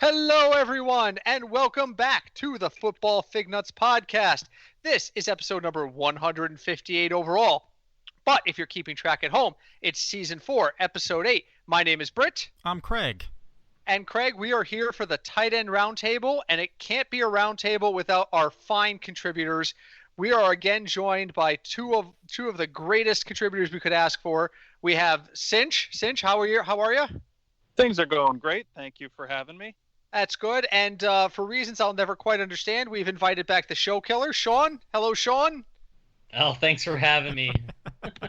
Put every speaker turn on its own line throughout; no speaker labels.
Hello, everyone, and welcome back to the Football Fignuts podcast. This is episode number 158 overall. But if you're keeping track at home, it's season 4, episode 8. My name is Britt.
I'm Craig.
And Craig, we are here for the tight end roundtable, and it can't be a roundtable without our fine contributors. We are again joined by two of the greatest contributors we could ask for. We have Cinch. Cinch, how are you?
Things are going great. Thank you for having me.
That's good. And for reasons I'll never quite understand, we've invited back the show killer, Sean. Hello, Sean.
Oh, thanks for having me.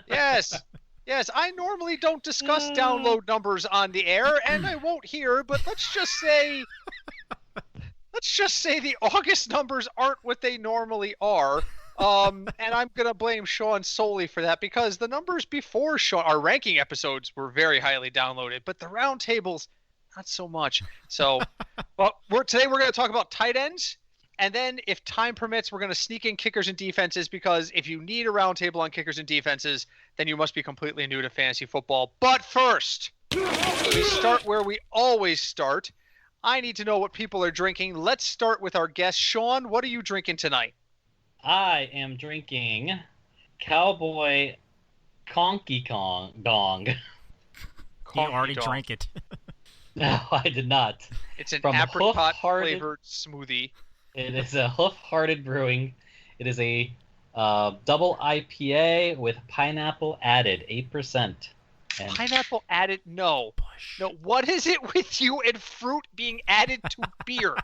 Yes. I normally don't discuss download numbers on the air, and I won't here, but let's just say the August numbers aren't what they normally are. And I'm going to blame Sean solely for that because the numbers before Sean, our ranking episodes were very highly downloaded, but the roundtables, not so much. So, today we're going to talk about tight ends, and then if time permits, we're going to sneak in kickers and defenses because if you need a roundtable on kickers and defenses, then you must be completely new to fantasy football. But first, we start where we always start. I need to know what people are drinking. Let's start with our guest, Sean. What are you drinking tonight?
I am drinking Cowboy Conky Gong.
You already drank it.
No, I did not.
It's an
From
apricot-flavored smoothie.
It is a Hoof-Hearted Brewing. It is a double IPA with pineapple added, 8%. And
Pineapple added? No. No. What is it with you and fruit being added to beer?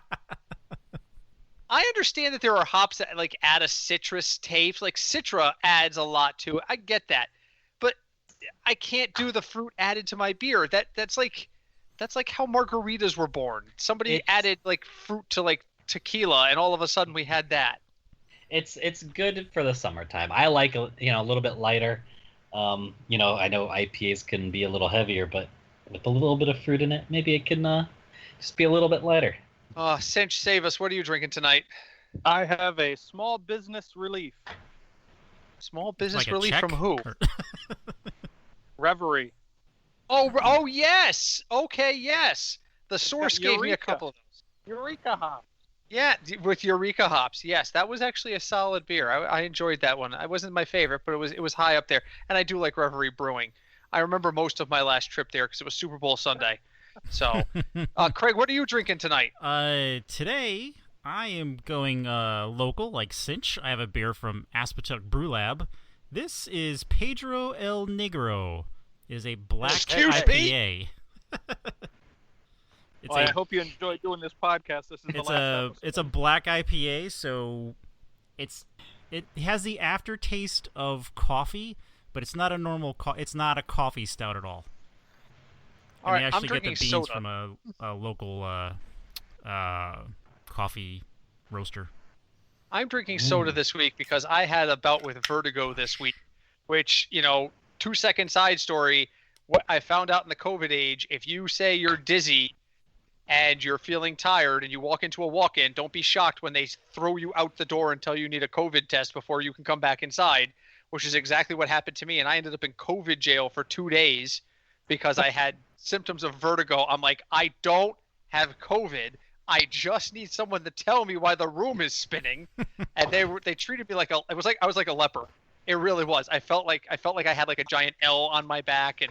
I understand that there are hops that like add a citrus taste. Like Citra adds a lot to it. I get that, but I can't do the fruit added to my beer. That's like how margaritas were born. Somebody added like fruit to like tequila, and all of a sudden we had that.
It's good for the summertime. I like a little bit lighter. I know IPAs can be a little heavier, but with a little bit of fruit in it, maybe it can just be a little bit lighter.
Cinch, save us. What are you drinking tonight?
I have a small business relief.
Small business
Like
relief from who?
Reverie.
Oh yes. Okay, yes. The source gave me a couple of those.
Eureka hops.
Yeah, with Eureka hops. Yes, that was actually a solid beer. I enjoyed that one. It wasn't my favorite, but it was high up there. And I do like Reverie Brewing. I remember most of my last trip there because it was Super Bowl Sunday. So, Craig, what are you drinking tonight?
Today I am going local, like Cinch. I have a beer from Aspetuck Brew Lab. This is Pedro El Negro. It is a black IPA.
I hope you enjoy doing this podcast. This is the last episode.
It's a black IPA, so it has the aftertaste of coffee, but it's not a normal it's not a coffee stout at all.
All right,
they actually
I'm
get the
drinking
beans
soda.
from a local coffee roaster.
I'm drinking soda this week because I had a bout with vertigo this week, which, 2-second side story. What I found out in the COVID age, if you say you're dizzy and you're feeling tired and you walk into a walk-in, don't be shocked when they throw you out the door and tell you need a COVID test before you can come back inside, which is exactly what happened to me. And I ended up in COVID jail for 2 days because I had symptoms of vertigo. I'm like, I don't have COVID. I just need someone to tell me why the room is spinning. And they treated me like I was like a leper. It really was. I felt like I had like a giant L on my back, and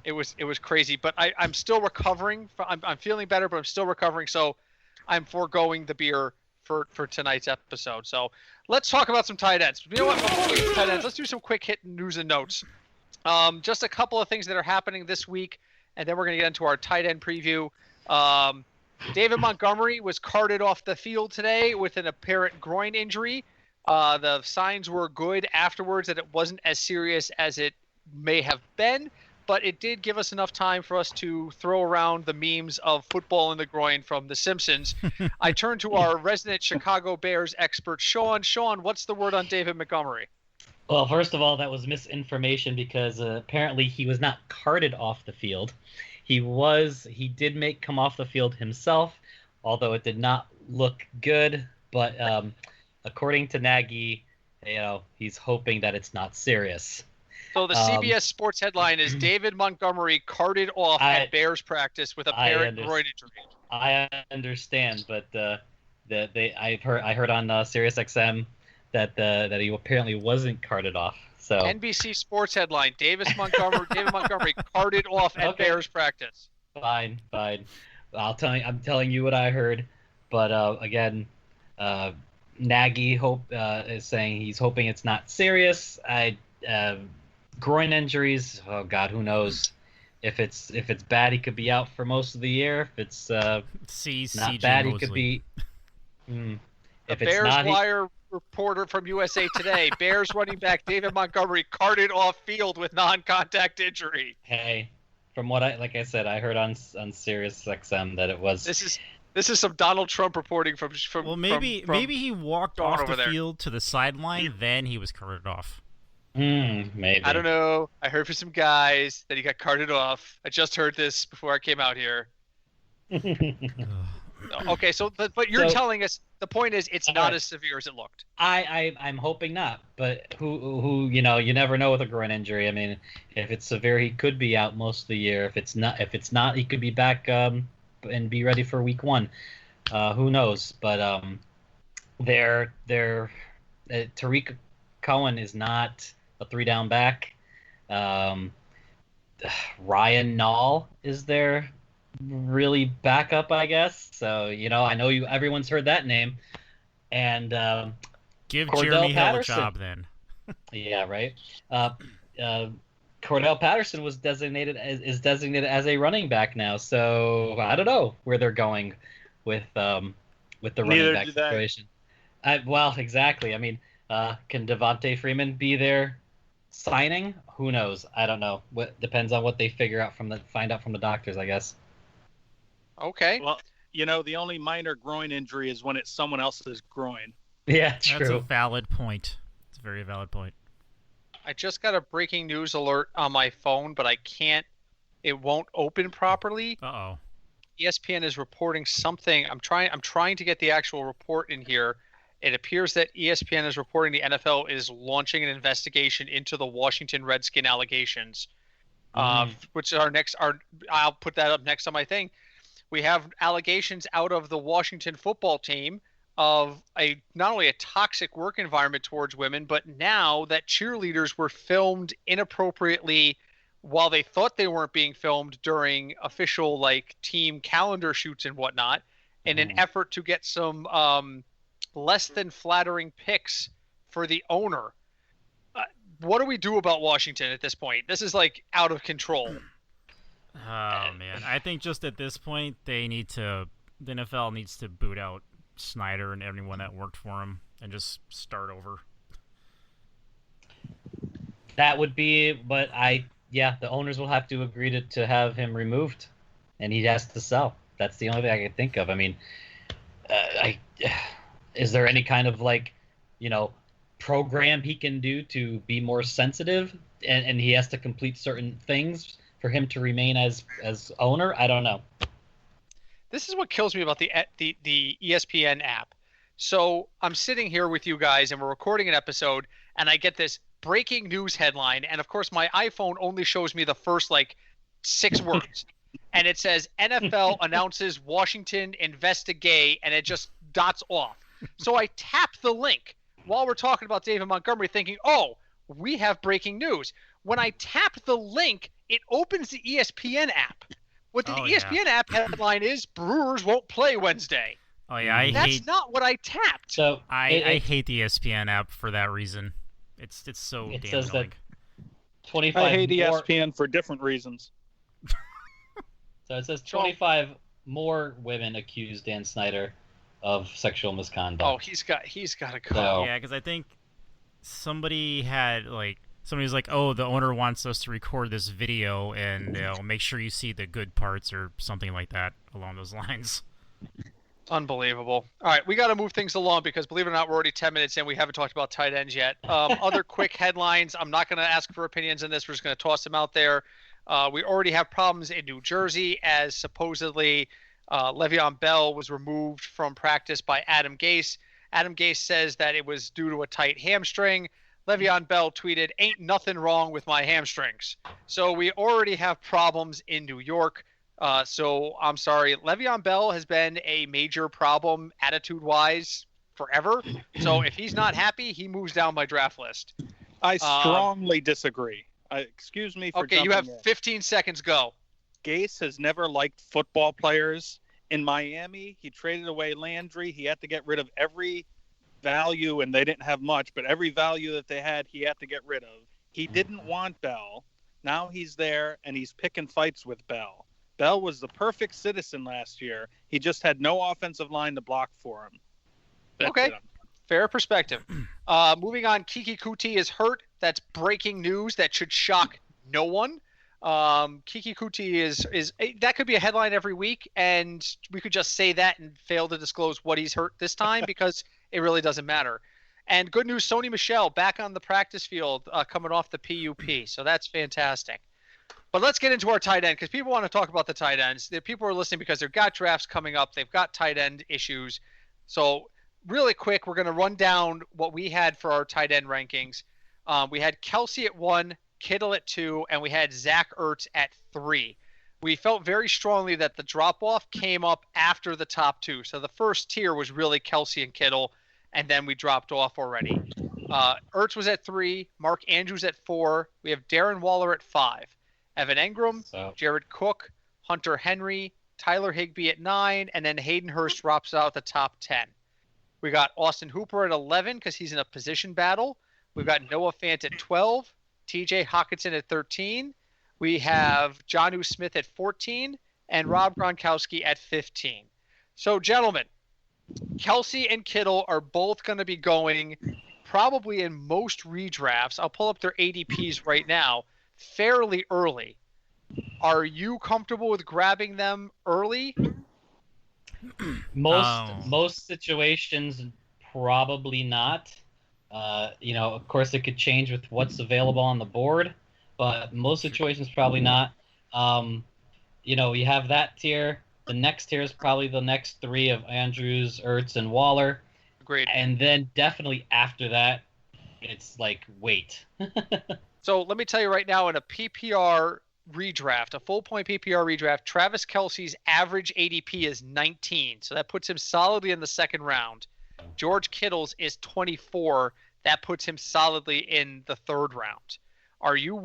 it was crazy. But I'm still recovering. I'm feeling better, but I'm still recovering. So I'm foregoing the beer for tonight's episode. So let's talk about some tight ends. You know what? Before we get to tight ends, let's do some quick hit news and notes. Just a couple of things that are happening this week, and then we're going to get into our tight end preview. David Montgomery was carted off the field today with an apparent groin injury. The signs were good afterwards that it wasn't as serious as it may have been, but it did give us enough time for us to throw around the memes of football in the groin from The Simpsons. I turn to our resident Chicago Bears expert, Sean. Sean, what's the word on David Montgomery?
Well, first of all, that was misinformation because apparently he was not carted off the field. He did come off the field himself, although it did not look good. But according to Nagy, he's hoping that it's not serious.
So the CBS Sports headline is David Montgomery carted off at Bears practice with apparent groin injury.
I understand, but I heard on SiriusXM that he apparently wasn't carted off. So
NBC Sports headline: David Montgomery carted off at Bears practice.
Fine. I'm telling you what I heard, but again, Nagy is saying he's hoping it's not serious. Groin injuries. Oh God, who knows? If it's bad, he could be out for most of the year. If it's not bad, he could be.
The Bears Wire reporter from USA Today: Bears running back David Montgomery carted off field with non-contact injury.
Hey, from what I said, I heard on SiriusXM that it was.
This is some Donald Trump reporting from.
Well, maybe he walked off the field to the sideline, then he was carted off.
Maybe.
I don't know. I heard from some guys that he got carted off. I just heard this before I came out here. Okay, but you're telling us the point is it's not as severe as it looked.
I'm hoping not, but who you never know with a groin injury. I mean, if it's severe, he could be out most of the year. If it's not, he could be back and be ready for week 1. Who knows? But Tariq Cohen is not a 3-down back. Ryan Nall is there. Really backup, I guess. So I know everyone's heard that name, and
give
Cordell
Jeremy
Patterson.
Hill a job then.
Yeah, right. Cordell Patterson is designated as a running back now, so I don't know where they're going with the running back situation. Well, exactly. I mean, can Devontae Freeman be there signing? Who knows? I don't know. What depends on what they find out from the doctors, I guess.
Okay.
Well, the only minor groin injury is when it's someone else's groin.
Yeah, true.
That's a valid point. It's a very valid point.
I just got a breaking news alert on my phone, but it won't open properly.
Uh-oh.
ESPN is reporting something. I'm trying to get the actual report in here. It appears that ESPN is reporting the NFL is launching an investigation into the Washington Redskin allegations, which are next. I'll put that up next on my thing. We have allegations out of the Washington football team of not only a toxic work environment towards women, but now that cheerleaders were filmed inappropriately while they thought they weren't being filmed during official team calendar shoots and whatnot, in an effort to get some less than flattering pics for the owner. What do we do about Washington at this point? This is out of control.
Oh man, I think just at this point the NFL needs to boot out Snyder and everyone that worked for him and just start over.
That would be, but the owners will have to agree to have him removed, and he has to sell. That's the only thing I can think of. I mean, is there any kind of program he can do to be more sensitive, and he has to complete certain things for him to remain as owner? I don't know.
This is what kills me about the ESPN app. So I'm sitting here with you guys and we're recording an episode and I get this breaking news headline. And of course my iPhone only shows me the first 6 words. And it says NFL announces Washington investigate, and it just dots off. So I tap the link while we're talking about David Montgomery thinking, oh, we have breaking news. When I tap the link, it opens the ESPN app. What the ESPN app headline is, Brewers won't play Wednesday.
Oh, yeah,
That's not what I tapped.
So
I hate the ESPN app for that reason. It's so damn
says
annoying.
That 25
I hate
more...
ESPN for different reasons.
So it says 25 more women accused Dan Snyder of sexual misconduct.
Oh, he's got to go.
So,
yeah, because I think somebody was like, oh, the owner wants us to record this video and make sure you see the good parts or something like that along those lines.
Unbelievable. All right, we got to move things along because, believe it or not, we're already 10 minutes in. We haven't talked about tight ends yet. Other quick headlines. I'm not going to ask for opinions on this. We're just going to toss them out there. We already have problems in New Jersey as supposedly Le'Veon Bell was removed from practice by Adam Gase. Adam Gase says that it was due to a tight hamstring. Le'Veon Bell tweeted, "Ain't nothing wrong with my hamstrings." So we already have problems in New York. So I'm sorry. Le'Veon Bell has been a major problem attitude-wise forever. So if he's not happy, he moves down my draft list.
I strongly disagree. Excuse me for
okay, you have 15 seconds. Go.
Gase has never liked football players. In Miami, he traded away Landry. He had to get rid of every value, and they didn't have much, but every value that they had, he had to get rid of. He didn't want Bell. Now he's there, and he's picking fights with Bell. Bell was the perfect citizen last year. He just had no offensive line to block for him. That's
okay.
it.
Fair perspective. Moving on, Kiki Kuti is hurt. That's breaking news. That should shock no one. Kiki Kuti is that could be a headline every week, and we could just say that and fail to disclose what he's hurt this time because it really doesn't matter. And good news, Sony Michel back on the practice field coming off the PUP, so that's fantastic. But let's get into our tight end because people want to talk about the tight ends. People are listening because they've got drafts coming up. They've got tight end issues. So really quick, we're going to run down what we had for our tight end rankings. We had Kelsey at 1, Kittle at 2, and we had Zach Ertz at 3. We felt very strongly that the drop-off came up after the top 2. So the first tier was really Kelsey and Kittle, and then we dropped off already. Ertz was at 3, Mark Andrews at 4. We have Darren Waller at 5. Evan Engram, Jared Cook, Hunter Henry, Tyler Higbee at 9, and then Hayden Hurst drops out the top 10. We got Austin Hooper at 11 because he's in a position battle. We've got Noah Fant at 12, TJ Hockenson at 13. We have Jonnu Smith at 14 and Rob Gronkowski at 15. So, gentlemen, Kelsey and Kittle are both going to be going probably in most redrafts. I'll pull up their ADPs right now. Fairly early. Are you comfortable with grabbing them early?
Most situations, probably not. Of course, it could change with what's available on the board, but most situations, probably not. You have that tier. The next tier is probably the next 3 of Andrews, Ertz, and Waller.
Agreed.
And then definitely after that, it's like, wait.
So let me tell you right now, in a PPR redraft, a full-point PPR redraft, Travis Kelce's average ADP is 19. So that puts him solidly in the second round. George Kittle's is 24. That puts him solidly in the third round.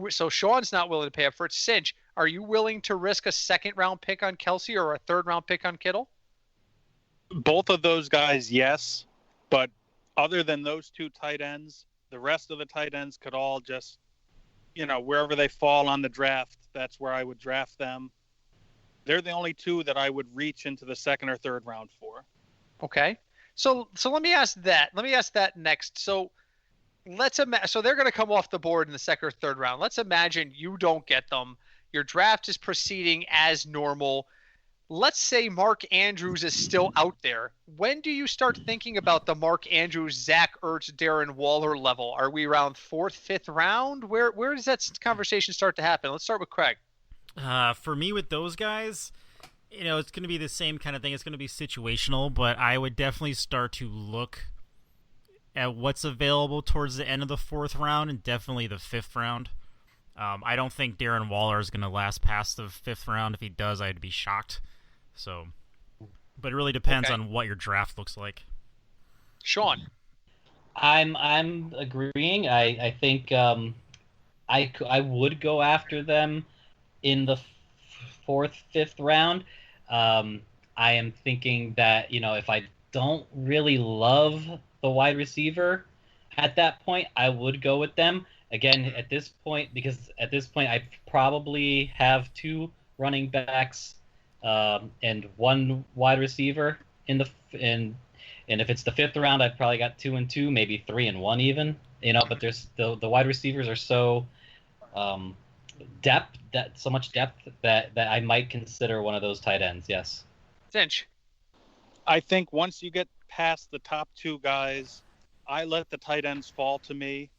So Sean's not willing to pay up for it. Cinch, are you willing to risk a second-round pick on Kelce or a third-round pick on Kittle?
Both of those guys, yes. But other than those 2 tight ends, the rest of the tight ends could all just, wherever they fall on the draft, that's where I would draft them. They're the only 2 that I would reach into the second or third round for.
Okay. So let me ask that. Let me ask that next. So so they're going to come off the board in the second or third round. Let's imagine you don't get them. Your draft is proceeding as normal. Let's say Mark Andrews is still out there. When do you start thinking about the Mark Andrews, Zach Ertz, Darren Waller level? Are we around 4th, 5th round? Where does that conversation start to happen? Let's start with Craig.
For me, with those guys, it's going to be the same kind of thing. It's going to be situational, but I would definitely start to look at what's available towards the end of the 4th round and definitely the 5th round. I don't think Darren Waller is going to last past the 5th round. If he does, I'd be shocked. So, but it really depends on what your draft looks like.
Sean,
I'm agreeing. I think I would go after them in the 4th, 5th round. I am thinking that if I don't really love the wide receiver at that point, I would go with them again at this point, because at this point I probably have 2 running backs and 1 wide receiver and if it's the 5th round, I've probably got 2 and 2, maybe 3 and 1 even. But there's the wide receivers are so so much depth that I might consider one of those tight ends. Yes.
Cinch.
I think once you get past the top 2 guys, I let the tight ends fall to me,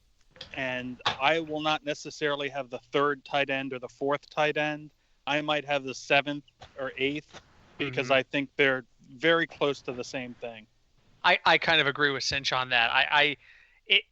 and I will not necessarily have the 3rd tight end or the 4th tight end. I might have the 7th or 8th because I think they're very close to the same thing.
I kind of agree with Cinch on that.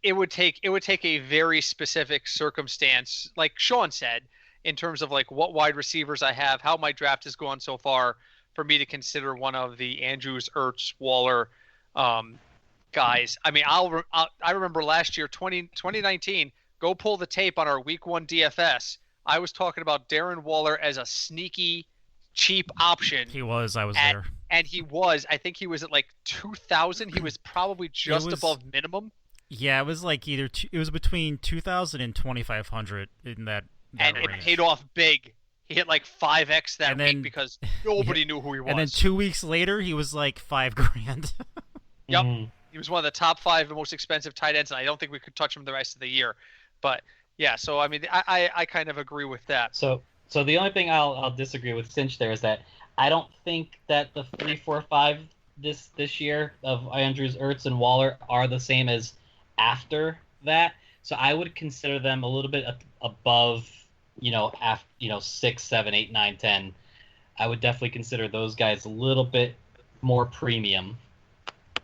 it would take a very specific circumstance, like Sean said, in terms of like what wide receivers I have, how my draft has gone so far, for me to consider one of the Andrews, Ertz, Waller guys. I mean, I remember last year, 2019, go pull the tape on our Week 1 DFS. I was talking about Darren Waller as a sneaky, cheap option.
He was. I was there.
And he was. I think he was at like 2,000. He was probably just above minimum.
Yeah, it was like it was between 2,000 and 2,500 in that
and
range.
It paid off big. He hit like 5x that week because nobody knew who he was.
And then 2 weeks later, he was like $5,000.
Yep. He was one of the top 5 most expensive tight ends, and I don't think we could touch him the rest of the year. But yeah, so I mean, I kind of agree with that.
So the only thing I'll disagree with Cinch there is that I don't think that the 3, 4, 5 this year of Andrews, Ertz, and Waller are the same as after that. So I would consider them a little bit above, 6, 7, 8, 9, 10. I would definitely consider those guys a little bit more premium.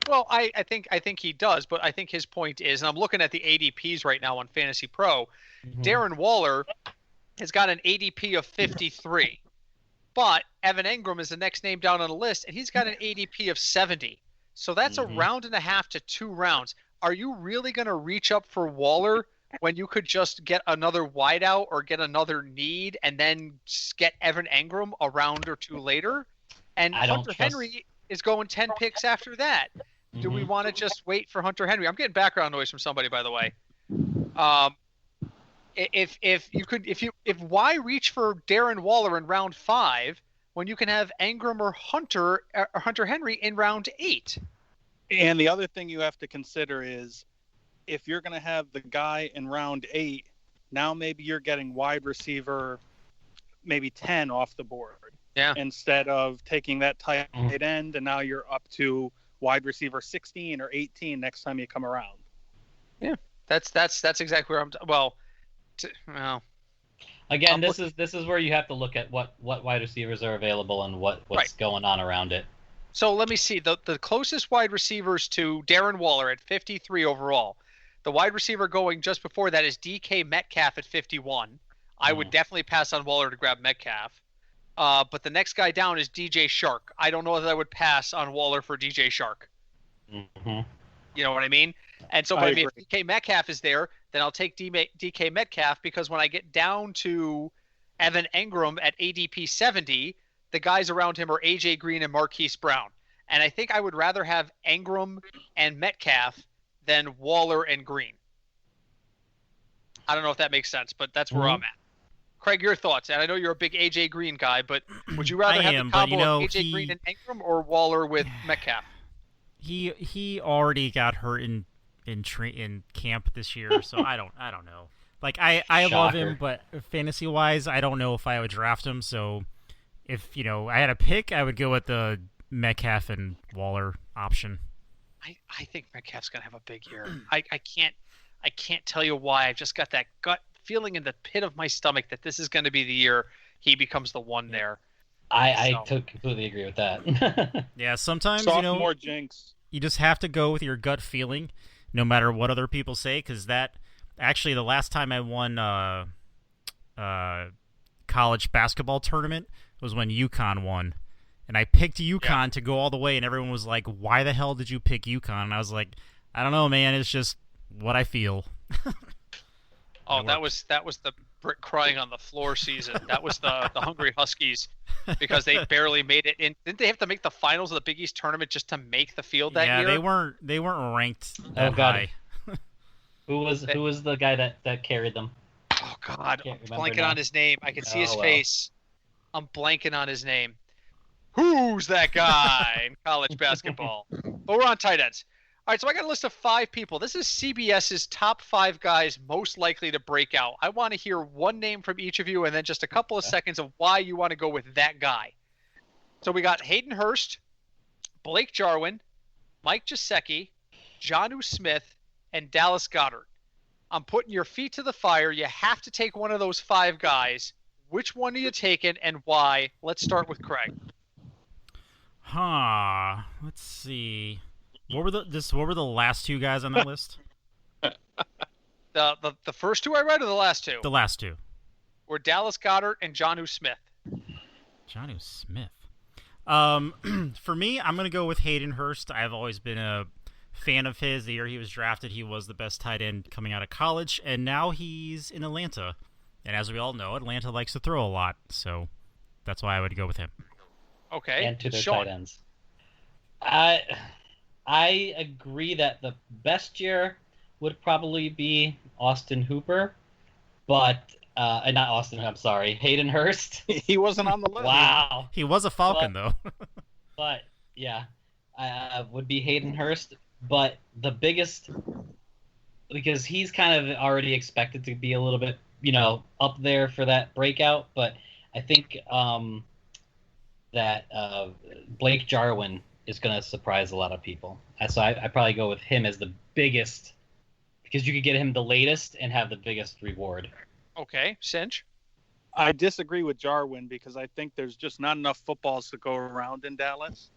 Well, I think he does, but I think his point is, and I'm looking at the ADPs right now on Fantasy Pro, Darren Waller has got an ADP of 53, but Evan Engram is the next name down on the list, and he's got an ADP of 70. So that's a round and a half to 2 rounds. Are you really going to reach up for Waller when you could just get another wideout or get another need and then get Evan Engram a round or 2 later? And Hunter Henry is going 10 picks after that. Do we want to just wait for Hunter Henry? I'm getting background noise from somebody, by the way. If why reach for Darren Waller in round 5 when you can have Engram or Hunter Henry in round 8?
And the other thing you have to consider is if you're going to have the guy in round 8, now maybe you're getting wide receiver maybe 10 off the board.
Yeah.
Instead of taking that tight end, and now you're up to wide receiver 16 or 18 next time you come around.
Yeah, that's exactly where I'm. Well.
Again, this is where you have to look at what wide receivers are available and what's going on around it.
So let me see the closest wide receivers to Darren Waller at 53 overall. The wide receiver going just before that is DK Metcalf at 51. I would definitely pass on Waller to grab Metcalf. But the next guy down is DJ Shark. I don't know that I would pass on Waller for DJ Shark. You know what I mean? And so if DK Metcalf is there, then I'll take DK Metcalf, because when I get down to Evan Engram at ADP 70, the guys around him are AJ Green and Marquise Brown. And I think I would rather have Engram and Metcalf than Waller and Green. I don't know if that makes sense, but that's where I'm at. Craig, your thoughts? And I know you're a big AJ Green guy, but would you rather have the combo of AJ Green and Engram or Waller with Metcalf?
He already got hurt in camp this year, so I don't know. Like I love him, but fantasy wise, I don't know if I would draft him. So if I had a pick, I would go with the Metcalf and Waller option.
I think Metcalf's gonna have a big year. I can't tell you why. I've just got that gut feeling in the pit of my stomach that this is going to be the year he becomes the one there.
I completely agree with that.
Yeah, sometimes
sophomore jinx.
You just have to go with your gut feeling, no matter what other people say. Because that actually, the last time I won college basketball tournament was when UConn won, and I picked UConn to go all the way, and everyone was like, "Why the hell did you pick UConn?" And I was like, "I don't know, man. It's just what I feel."
Oh, that was the brick crying on the floor season. That was the Hungry Huskies, because they barely made it in. Didn't they have to make the finals of the Big East tournament just to make the field that year?
Yeah, they weren't ranked that high.
Who was the guy that carried them?
Oh God, I'm blanking on his name. I can see his face. I'm blanking on his name. Who's that guy in college basketball? But we're on tight ends. All right, so I got a list of 5 people. This is CBS's top 5 guys most likely to break out. I want to hear one name from each of you, and then just a couple of seconds of why you want to go with that guy. So we got Hayden Hurst, Blake Jarwin, Mike Gesicki, Jonnu Smith, and Dallas Goedert. I'm putting your feet to the fire. You have to take one of those 5 guys. Which one are you taking and why? Let's start with Craig.
Let's see. What were the last 2 guys on that list?
The first two I read or the last two?
The last two.
Were Dallas Goedert and Jonnu Smith.
Jonnu Smith. For me, I'm going to go with Hayden Hurst. I've always been a fan of his. The year he was drafted, he was the best tight end coming out of college, and now he's in Atlanta. And as we all know, Atlanta likes to throw a lot, so that's why I would go with him.
Okay.
And to their
Sean.
tight ends. I agree that the best year would probably be Austin Hooper, but not Austin. I'm sorry, Hayden Hurst.
He wasn't on the list.
Wow.
He was a Falcon, though.
But yeah, would be Hayden Hurst. But the biggest, because he's kind of already expected to be a little bit, up there for that breakout. But I think that Blake Jarwin is going to surprise a lot of people. So I probably go with him as the biggest, because you could get him the latest and have the biggest reward.
Okay, Cinch.
I disagree with Jarwin because I think there's just not enough footballs to go around in Dallas.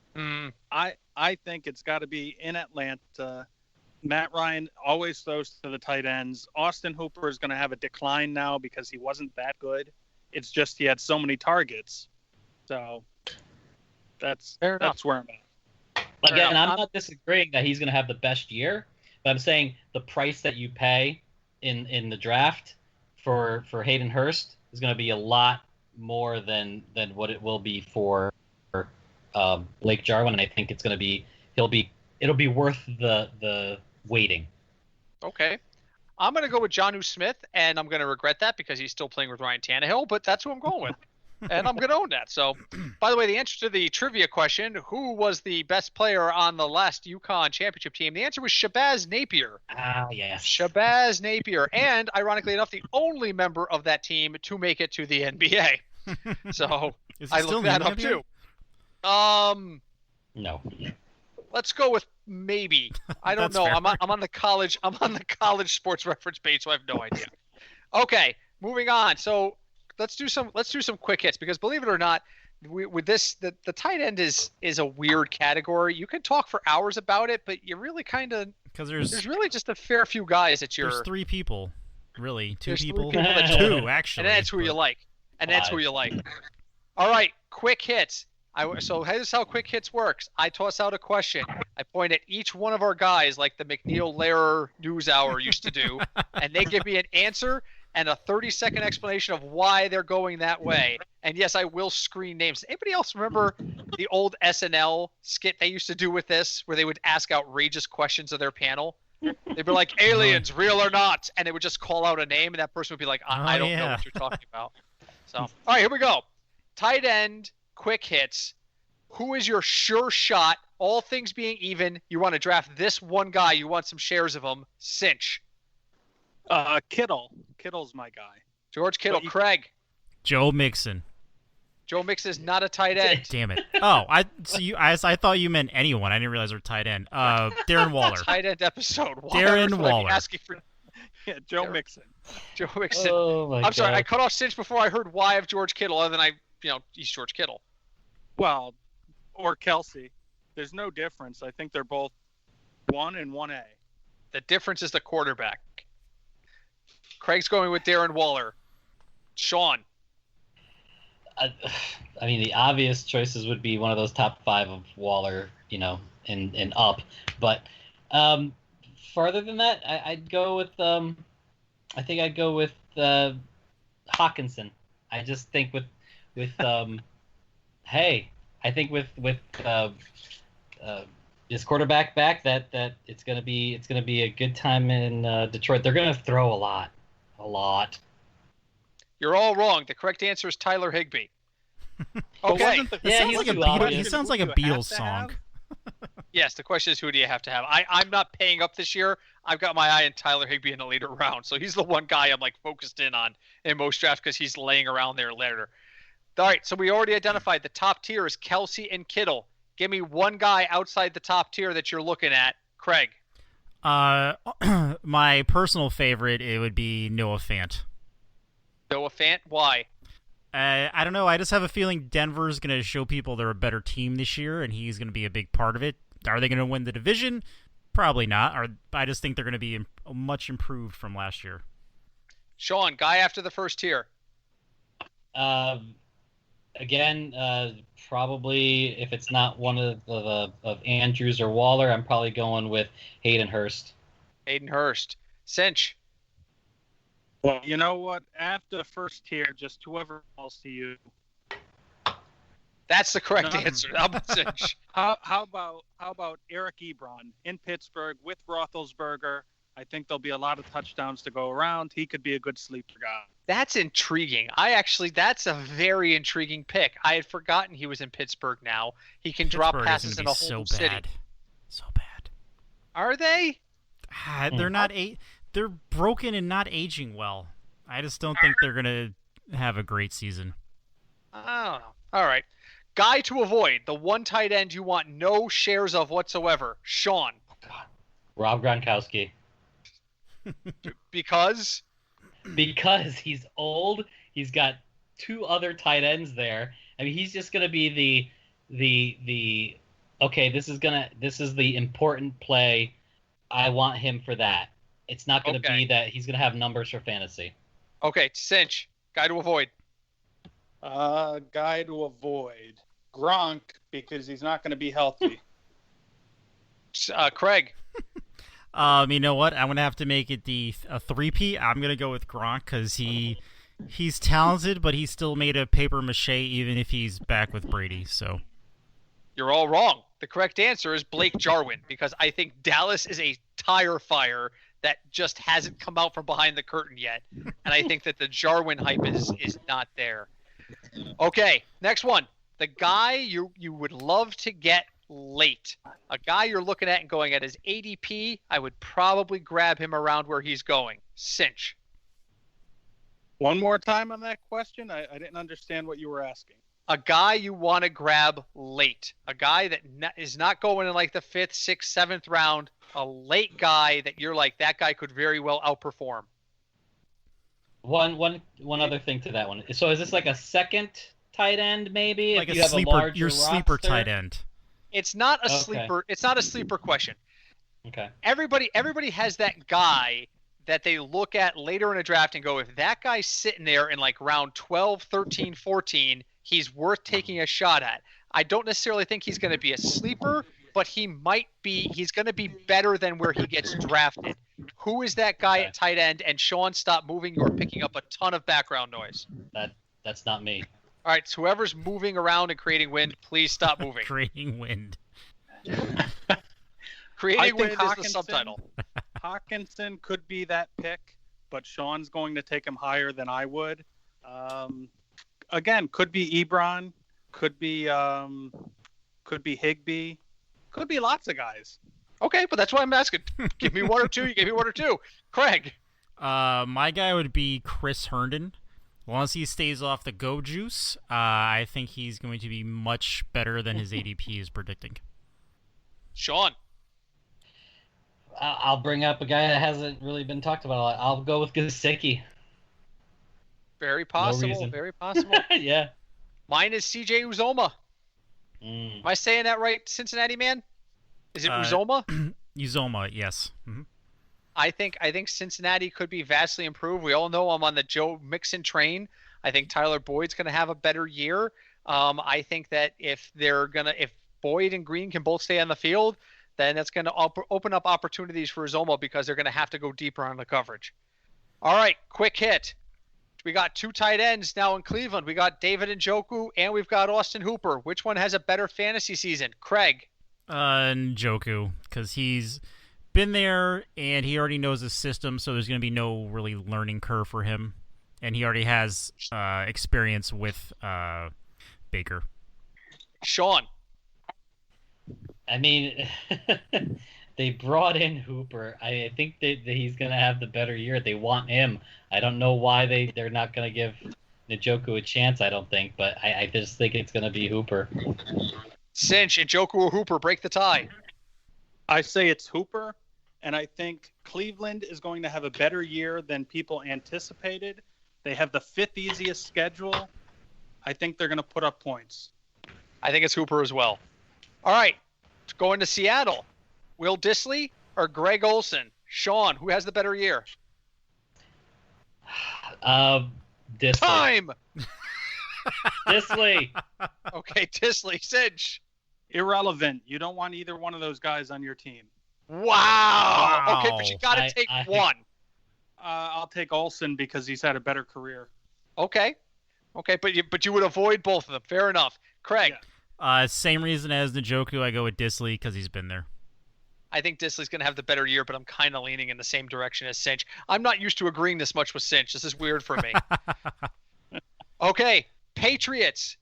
I think it's got to be in Atlanta. Matt Ryan always throws to the tight ends. Austin Hooper is going to have a decline now because he wasn't that good. It's just he had so many targets. So that's where I'm at.
Again, and I'm not disagreeing that he's going to have the best year, but I'm saying the price that you pay in the draft for Hayden Hurst is going to be a lot more than what it will be for Blake Jarwin, and I think it's going to be it'll be worth the waiting.
Okay. I'm going to go with Jonnu Smith, and I'm going to regret that because he's still playing with Ryan Tannehill, but that's who I'm going with. And I'm going to own that. So, by the way, the answer to the trivia question, who was the best player on the last UConn championship team? The answer was Shabazz Napier.
Ah, yes.
Shabazz Napier. And, ironically enough, the only member of that team to make it to the NBA. So, I looked that up, too.
No.
Let's go with maybe. I don't know.
Fair.
I'm on the college sports reference page, so I have no idea. Okay, moving on. So let's do some quick hits because believe it or not, with this the tight end is a weird category. You can talk for hours about it, but you really kind of because there's really just a fair few guys that you're.
There's three people, really, two
there's
people,
three people
two actually,
and that's who you like, and that's who you like. All right, quick hits. So here's how quick hits works. I toss out a question. I point at each one of our guys like the McNeil Lehrer News Hour used to do, and they give me an answer and a 30-second explanation of why they're going that way. And yes, I will screen names. Anybody else remember the old SNL skit they used to do with this, where they would ask outrageous questions of their panel? They'd be like, aliens, real or not? And they would just call out a name, and that person would be like, I don't know what you're talking about. So, all right, here we go. Tight end. Quick hits. Who is your sure shot? All things being even, you want to draft this one guy. You want some shares of him. Cinch.
Kittle. Kittle's my guy.
George Kittle. Craig.
Joe Mixon.
Joe Mixon is not a tight end.
Damn it. Oh, I thought you meant anyone. I didn't realize they're tight end. Darren Waller.
Tight end episode.
Darren Waller.
Asking for...
Yeah, Joe Mixon.
Joe Mixon.
Oh my
I'm sorry.
God.
I cut off Cinch before I heard why of George Kittle, other than he's George Kittle.
Well, or Kelsey. There's no difference. I think they're both 1 and 1A.
The difference is the quarterback. Craig's going with Darren Waller. Sean.
I mean, the obvious choices would be one of those top 5 of Waller, and up. But farther than that, I'd go with. I think I'd go with Hawkinson. I just think with hey, I think with this quarterback back that it's gonna be a good time in Detroit. They're gonna throw a lot.
You're all wrong. The correct answer is Tyler Higbee. Okay.
He sounds like a Beatles song.
Yes, the question is who do you have to have? I'm not paying up this year. I've got my eye on Tyler Higbee in the later round. So he's the one guy I'm focused in on in most drafts because he's laying around there later. All right, so we already identified the top tier is Kelsey and Kittle. Give me one guy outside the top tier that you're looking at. Craig.
My personal favorite, it would be Noah Fant.
Noah Fant? Why?
I don't know. I just have a feeling Denver's going to show people they're a better team this year, and he's going to be a big part of it. Are they going to win the division? Probably not. Or I just think they're going to be much improved from last year.
Sean, guy after the first tier.
Again, probably if it's not one of Andrews or Waller, I'm probably going with Hayden Hurst.
Hayden Hurst. Cinch.
Well, you know what? After the first tier, just whoever falls to you.
That's the correct answer. How about Cinch?
How about Eric Ebron in Pittsburgh with Roethlisberger? I think there'll be a lot of touchdowns to go around. He could be a good sleeper guy.
That's intriguing. That's a very intriguing pick. I had forgotten he was in Pittsburgh now. He can drop passes in a whole city.
So bad.
Are they?
They're not. They're broken and not aging well. I just don't think they're gonna have a great season.
I don't know. All right. Guy to avoid. The one tight end you want no shares of whatsoever. Sean.
Rob Gronkowski.
Because?
Because he's old. He's got two other tight ends there. I mean, he's just gonna be the okay. This is the important play. I want him for that. It's not gonna be that he's gonna have numbers for fantasy.
Okay, Cinch. Guy to avoid.
Guy to avoid. Gronk, because he's not going to be healthy.
Craig.
You know what? I'm going to have to make it a 3P. I'm going to go with Gronk because he's talented, but he still made a paper mache even if he's back with Brady. So
you're all wrong. The correct answer is Blake Jarwin because I think Dallas is a tire fire that just hasn't come out from behind the curtain yet. And I think that the Jarwin hype is not there. Okay, next one. The guy you would love to get late. A guy you're looking at and going at his ADP, I would probably grab him around where he's going. Cinch.
One more time on that question? I didn't understand what you were asking.
A guy you want to grab late. A guy that is not going in like the 5th, 6th, 7th round. A late guy that you're like, that guy could very well outperform.
One other thing to that one. So is this like a second tight end, maybe?
Like
if you have
your sleeper
roster?
tight end.
It's not a sleeper. It's not a sleeper question.
Okay.
Everybody has that guy that they look at later in a draft and go, if that guy's sitting there in like round 12, 13, 14, he's worth taking a shot at. I don't necessarily think he's going to be a sleeper, but he's going to be better than where he gets drafted. Who is that guy at tight end? And Sean, stop moving. You're picking up a ton of background noise.
That's not me.
All right, so whoever's moving around and creating wind, please stop moving.
Creating wind.
Creating wind is the subtitle.
Hawkinson could be that pick, but Sean's going to take him higher than I would. Again, could be Ebron, could be Higbee, could be lots of guys.
Okay, but that's why I'm asking. Give me one or two. You give me one or two. Craig.
My guy would be Chris Herndon. Once he stays off the go juice, I think he's going to be much better than his ADP is predicting.
Sean.
I'll bring up a guy that hasn't really been talked about a lot. I'll go with Gesicki.
Very possible.
No
very possible.
Yeah.
Mine is CJ Uzoma. Am I saying that right, Cincinnati man? Is it Uzoma?
Uzoma, yes. Mm-hmm.
I think Cincinnati could be vastly improved. We all know I'm on the Joe Mixon train. I think Tyler Boyd's going to have a better year. I think that if Boyd and Green can both stay on the field, then that's going to open up opportunities for Uzoma because they're going to have to go deeper on the coverage. All right, quick hit. We got two tight ends now in Cleveland. We got David Njoku and we've got Austin Hooper. Which one has a better fantasy season? Craig.
Njoku, because he's been there and he already knows the system, so there's going to be no really learning curve for him, and he already has experience with Baker.
Sean.
I mean, they brought in Hooper. I think that he's going to have the better year. They want him. I don't know why they're not going to give Njoku a chance, I don't think, but I just think it's going to be Hooper.
Cinch, Njoku or Hooper, break the tie.
I say it's Hooper, and I think Cleveland is going to have a better year than people anticipated. They have the 5th easiest schedule. I think they're going to put up points.
I think it's Hooper as well. All right, going to Seattle. Will Dissly or Greg Olson? Sean, who has the better year?
Disley.
Time!
Disley.
Okay, Disley. Cinch.
Irrelevant. You don't want either one of those guys on your team.
Wow. Okay, but you got to take
I
one.
I'll take Olsen because he's had a better career.
Okay, but you would avoid both of them. Fair enough. Craig.
Yeah.
Same reason as Njoku, I go with Disley because he's been there.
I think Disley's going to have the better year, but I'm kind of leaning in the same direction as Cinch. I'm not used to agreeing this much with Cinch. This is weird for me. Okay, Patriots.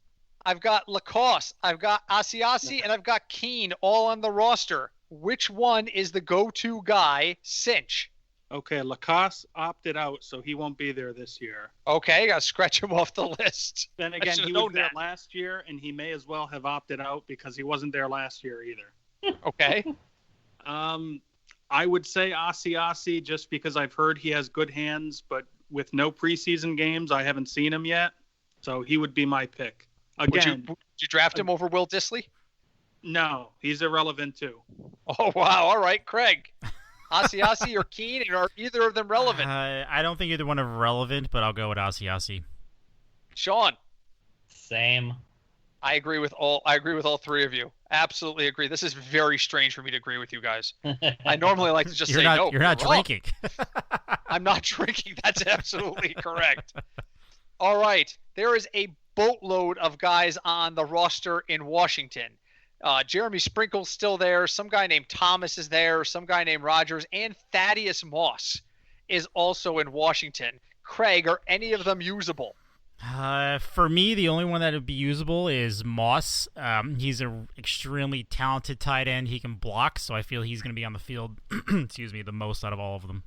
I've got Lacoste, I've got Asiasi, and I've got Keene all on the roster. Which one is the go-to guy? Cinch.
Okay, Lacoste opted out, so he won't be there this year.
Okay, I'll scratch him off the list.
Then
I
again,
should've
he was
known
there
that.
last year, and he may as well have opted out because he wasn't there last year either.
Okay.
I would say Asiasi just because I've heard he has good hands, but with no preseason games, I haven't seen him yet. So he would be my pick. Again,
Would you draft him over Will Disley?
no, he's irrelevant too.
Oh, wow. All right, Craig. Asiasi or Keene, and are either of them relevant?
I don't think either one are relevant, but I'll go with Asiasi.
Sean.
Same.
I agree with all three of you. Absolutely agree. This is very strange for me to agree with you guys. I normally like to just
You're
say
not,
no.
You're not
wrong.
drinking.
I'm not drinking. That's absolutely correct. All right. There is a boatload of guys on the roster in Washington. Jeremy Sprinkle's still there. Some guy named Thomas is there. Some guy named Rogers. And Thaddeus Moss is also in Washington. Craig, are any of them usable?
For me, the only one that would be usable is Moss. He's an extremely talented tight end. He can block, so I feel he's going to be on the field, the most out of all of them.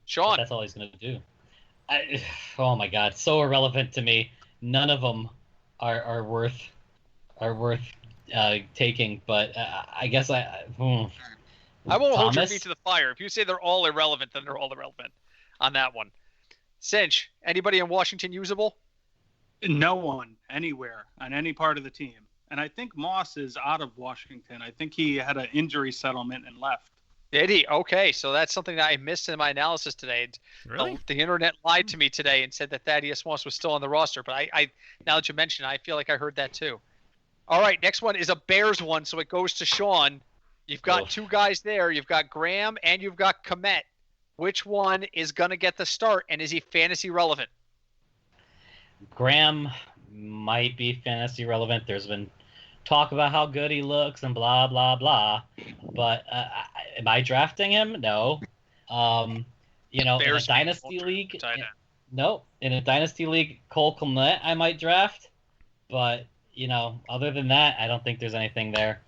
Sean.
That's all he's going to do. Oh my God, so irrelevant to me. None of them are worth taking. But I guess I won't hold
your feet to the fire. If you say they're all irrelevant, then they're all irrelevant on that one. Cinch, anybody in Washington usable?
No one anywhere on any part of the team. And I think Moss is out of Washington. I think he had an injury settlement and left.
Did he? Okay, so that's something that I missed in my analysis today.
Really?
The internet lied to me today and said that Thaddeus Moss was still on the roster. But I now that you mention it, I feel like I heard that too. All right, next one is a Bears one, so it goes to Sean. You've got two guys there. You've got Graham and you've got Komet. Which one is going to get the start, and is he fantasy relevant?
Graham might be fantasy relevant. There's been talk about how good he looks and blah, blah, blah. But am I drafting him? No. In a dynasty league, no. In a dynasty league, Cole Kmet I might draft. But, other than that, I don't think there's anything there.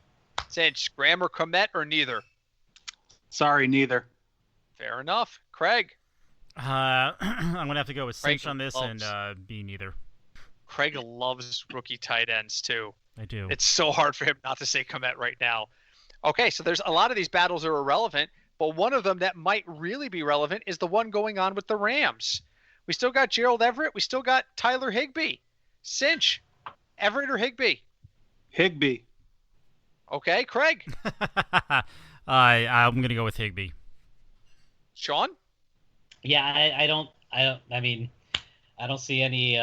Cinch, Graham or Komet or neither?
Sorry, neither.
Fair enough. Craig?
I'm going to have to go with
Craig
Cinch on this
loves-
and be neither.
Craig loves rookie tight ends, too.
I do.
It's so hard for him not to say Komet right now. Okay, so there's a lot of these battles are irrelevant, but one of them that might really be relevant is the one going on with the Rams. We still got Gerald Everett. We still got Tyler Higbee. Cinch, Everett or Higbee?
Higbee.
Okay, Craig.
I'm going to go with Higbee.
Sean?
Yeah, I don't see any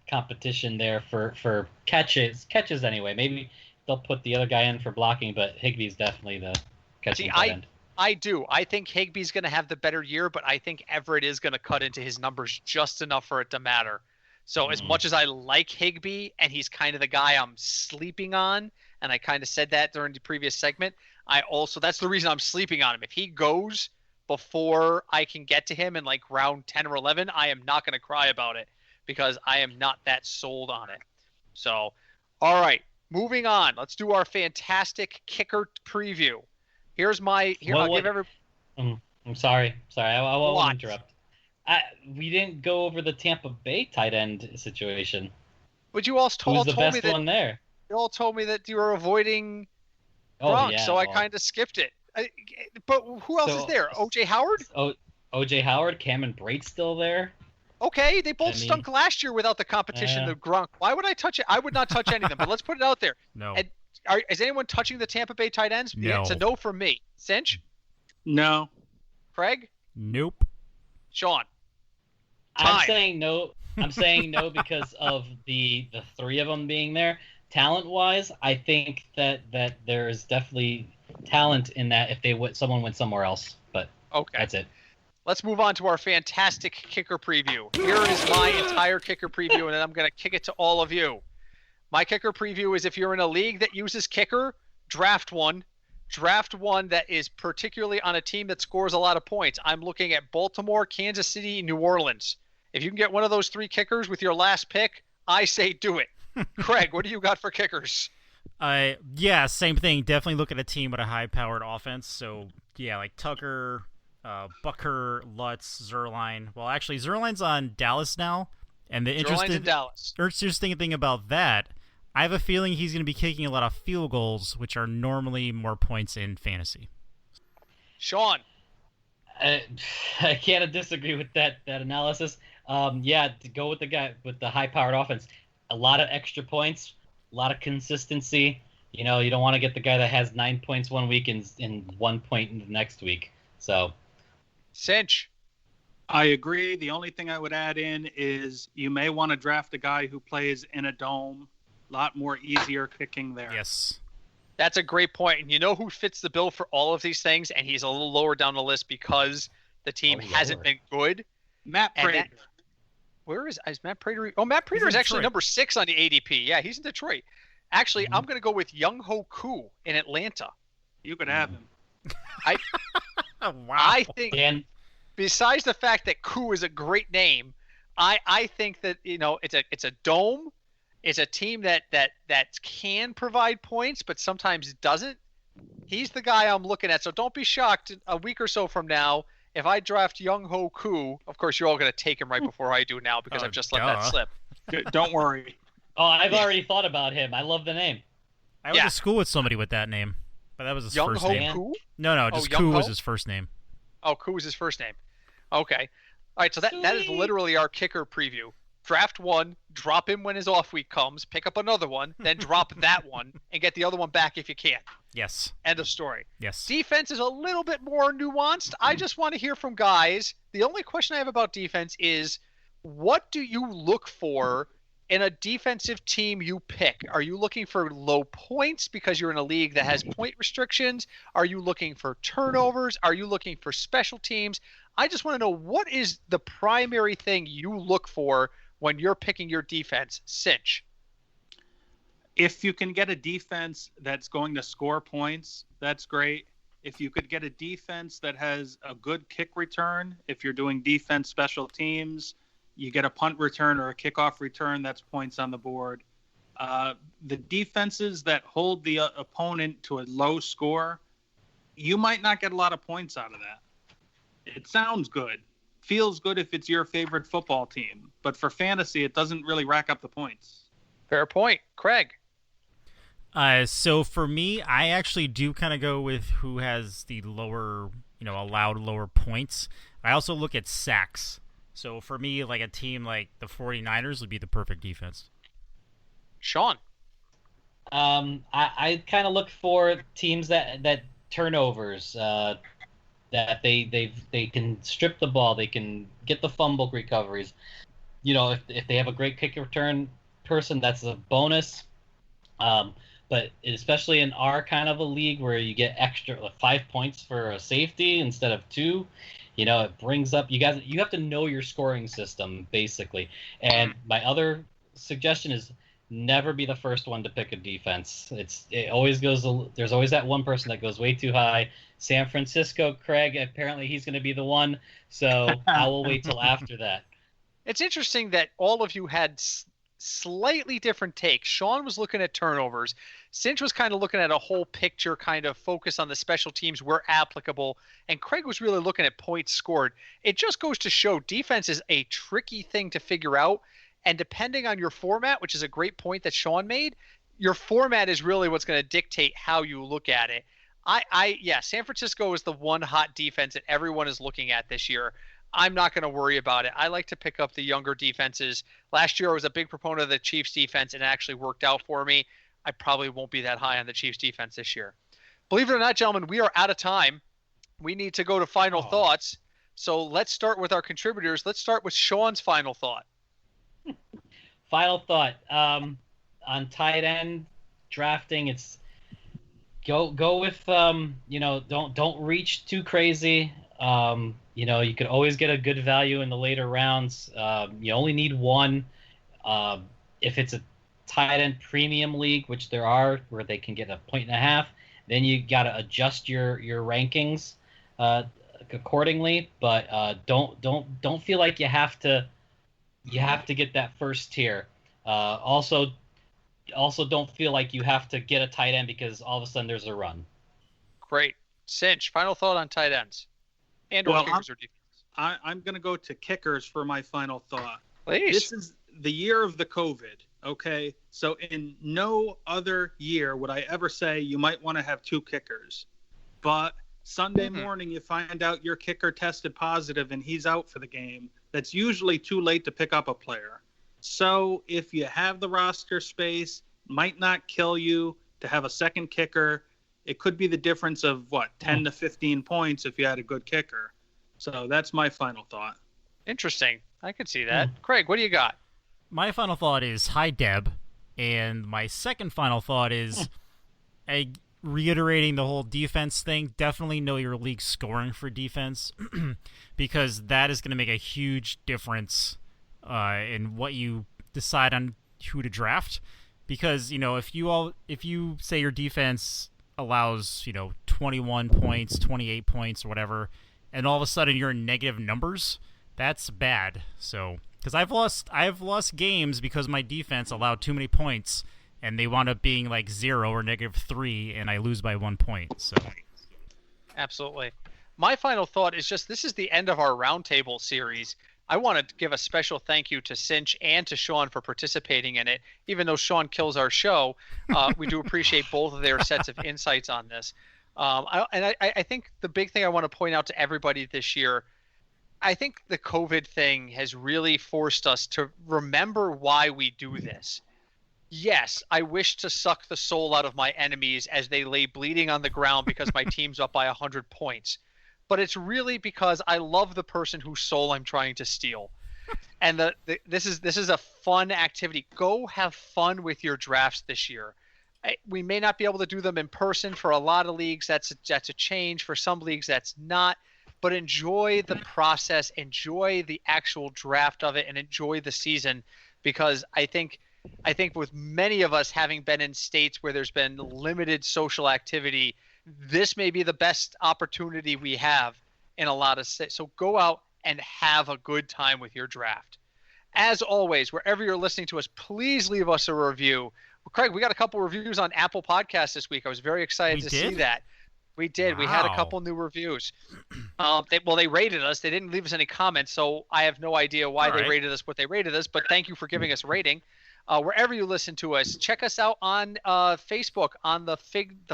competition there for catches anyway. Maybe they'll put the other guy in for blocking, but Higbee's definitely the catching tight end.
I do. I think Higbee's going to have the better year, but I think Everett is going to cut into his numbers just enough for it to matter. So as much as I like Higbee, and he's kind of the guy I'm sleeping on, and I kind of said that during the previous segment, that's the reason I'm sleeping on him. If he goes before I can get to him in like round 10 or 11, I am not going to cry about it because I am not that sold on it. So, all right, moving on. Let's do our fantastic kicker preview. I'll give every.
I'm sorry. I won't
What?
interrupt. We didn't go over the Tampa Bay tight end situation.
But you all
Who's
told
the
me
best
that
one there?
you all told me that you were avoiding
Oh
Gronk,
yeah.
so I
well,
kind of skipped it. But who else is there? OJ Howard?
OJ Howard, Cameron Brate's still there.
Okay, they both
I mean,
stunk last year without the competition. The Gronk. Why would I touch it? I would not touch any of them. But let's put it out there.
No.
And is anyone touching the Tampa Bay tight ends?
No.
It's a no from me. Cinch?
No.
Craig?
Nope.
Sean?
I'm
Time.
saying no. I'm saying no because of the three of them being there. Talent-wise, I think that there's definitely talent in that if someone went somewhere else. But
Okay.
that's it.
Let's move on to our fantastic kicker preview. Here is my entire kicker preview, and then I'm going to kick it to all of you. My kicker preview is if you're in a league that uses kicker, draft one. Draft one that is particularly on a team that scores a lot of points. I'm looking at Baltimore, Kansas City, New Orleans. If you can get one of those three kickers with your last pick, I say do it. Craig, what do you got for kickers?
Yeah, same thing. Definitely look at a team with a high-powered offense. So, yeah, like Tucker, Bucker, Lutz, Zerline. Well, actually, Zerline's on Dallas now. And the
Zerline's in Dallas.
interesting thing about that, I have a feeling he's going to be kicking a lot of field goals, which are normally more points in fantasy.
Sean.
I can't disagree with that analysis. Yeah, to go with the guy with the high-powered offense, a lot of extra points, a lot of consistency. You know, you don't want to get the guy that has 9 points one week and 1 point in the next week. So,
Cinch.
I agree. The only thing I would add in is you may want to draft a guy who plays in a dome. A lot more easier kicking there.
Yes.
That's a great point. And you know who fits the bill for all of these things? And he's a little lower down the list because the team hasn't been good.
Matt Prater.
Where is Matt Prater? Oh, Matt Prater is actually number 6 on the ADP. Yeah, he's in Detroit. Actually, I'm going to go with Young-Ho Koo in Atlanta.
You could have him.
Wow.
I think,
Dan,
besides the fact that Koo is a great name, I think that, you know, it's a dome. It's a team that can provide points, but sometimes doesn't. He's the guy I'm looking at. So don't be shocked a week or so from now if I draft Young-Ho Koo. Of course, you're all going to take him right before I do now because I've just let that slip.
Don't worry.
oh, I've already thought about him. I love the name.
I went to school with somebody with that name, but that was his first
Young-Ho
name.
Koo?
No, just Koo was his first name.
Oh, Koo is his first name. Okay. All right, so that is literally our kicker preview. Draft one, drop him when his off week comes, pick up another one, then drop that one, and get the other one back if you can.
Yes.
End of story.
Yes.
Defense is a little bit more nuanced. I just want to hear from guys. The only question I have about defense is, what do you look for in a defensive team you pick? Are you looking for low points because you're in a league that has point restrictions? Are you looking for turnovers? Are you looking for special teams? I just want to know, what is the primary thing you look for when you're picking your defense? Cinch.
If you can get a defense that's going to score points, that's great. If you could get a defense that has a good kick return, if you're doing defense special teams, you get a punt return or a kickoff return, that's points on the board. The defenses that hold the opponent to a low score, you might not get a lot of points out of that. It sounds good. Feels good if it's your favorite football team. But for fantasy, it doesn't really rack up the points.
Fair point. Craig.
So for me, I actually do kind of go with who has the lower, allowed lower points. I also look at sacks. So for me, like a team like the 49ers would be the perfect defense.
Sean.
I kind of look for teams that turnovers, that they can strip the ball, they can get the fumble recoveries. If they have a great kick return person, that's a bonus. But especially in our kind of a league where you get extra 5 points for a safety instead of 2, it brings up you have to know your scoring system basically. And my other suggestion is never be the first one to pick a defense. It always goes. There's always that one person that goes way too high. San Francisco, Craig, apparently he's going to be the one. So I will wait till after that.
It's interesting that all of you had slightly different takes. Sean was looking at turnovers. Cinch was kind of looking at a whole picture, kind of focus on the special teams where applicable. And Craig was really looking at points scored. It just goes to show defense is a tricky thing to figure out. And depending on your format, which is a great point that Sean made, your format is really what's going to dictate how you look at it. San Francisco is the one hot defense that everyone is looking at this year. I'm not going to worry about it. I like to pick up the younger defenses. Last year I was a big proponent of the Chiefs defense, and it actually worked out for me. I probably won't be that high on the Chiefs defense this year. Believe it or not, gentlemen, we are out of time. we need to go to final
Oh.
thoughts. So let's start with our contributors. Let's start with Sean's final thought.
Final thought on tight end drafting. It's go with don't reach too crazy. You could always get a good value in the later rounds. You only need one. If it's a tight end premium league, which there are, where they can get 1.5 points, then you got to adjust your rankings accordingly. But don't feel like you have to get that first tier. Also don't feel like you have to get a tight end because all of a sudden there's a run.
Great. Cinch, final thought on tight ends and or kickers or defense.
I'm going to go to kickers for my final thought.
Please.
This is the year of the COVID, okay? So in no other year would I ever say you might want to have 2 kickers. But Sunday morning you find out your kicker tested positive and he's out for the game. That's usually too late to pick up a player. So if you have the roster space, might not kill you to have a second kicker. It could be the difference of 10 to 15 points if you had a good kicker. So that's my final thought.
Interesting. I could see that. Craig, what do you got?
My final thought is hi, Deb. And my second final thought is reiterating the whole defense thing. Definitely know your league scoring for defense because that is going to make a huge difference in what you decide on who to draft. Because, if you say your defense allows, 21 points, 28 points or whatever, and all of a sudden you're in negative numbers, that's bad. So, because I've lost games because my defense allowed too many points, and they wound up being like 0 or -3, and I lose by 1 point. So,
absolutely. My final thought is just this is the end of our Roundtable series. I want to give a special thank you to Cinch and to Sean for participating in it. Even though Sean kills our show, we do appreciate both of their sets of insights on this. I think the big thing I want to point out to everybody this year, I think the COVID thing has really forced us to remember why we do this. Yes, I wish to suck the soul out of my enemies as they lay bleeding on the ground because my team's up by 100 points. But it's really because I love the person whose soul I'm trying to steal. And this is a fun activity. Go have fun with your drafts this year. We may not be able to do them in person for a lot of leagues. That's a change. For some leagues, that's not. But enjoy the process, enjoy the actual draft of it, and enjoy the season, because I think with many of us having been in states where there's been limited social activity, this may be the best opportunity we have in a lot of states. So go out and have a good time with your draft. As always, wherever you're listening to us, please leave us a review. Craig, we got a couple reviews on Apple Podcasts this week. I was very excited to see that. We did. Wow. We had a couple new reviews. They rated us. They didn't leave us any comments, so I have no idea why they rated us what they rated us, but thank you for giving us a rating. Wherever you listen to us, check us out on Facebook, on the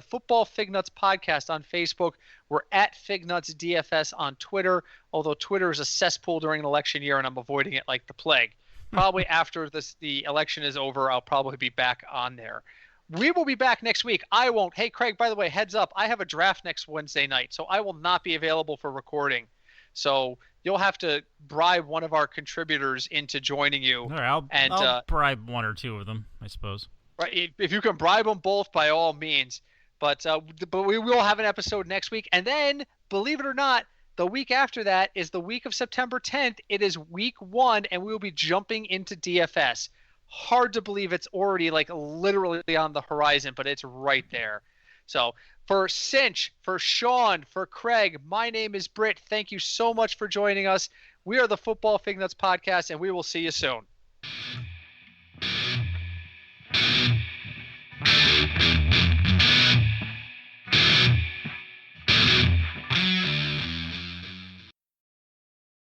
Football Fignuts podcast on Facebook. We're at Fignuts DFS on Twitter, although Twitter is a cesspool during an election year, and I'm avoiding it like the plague. Probably after the election is over, I'll probably be back on there. We will be back next week. I won't. Hey, Craig, by the way, heads up, I have a draft next Wednesday night, so I will not be available for recording. So you'll have to bribe one of our contributors into joining you.
All right, I'll bribe one or two of them, I suppose.
Right, if you can bribe them both, by all means. But we will have an episode next week. And then, believe it or not, the week after that is the week of September 10th. It is week 1, and we will be jumping into DFS. Hard to believe it's already literally on the horizon, but it's right there. So for Cinch, for Sean, for Craig, my name is Britt. Thank you so much for joining us. We are the Football Fignuts podcast, and we will see you soon.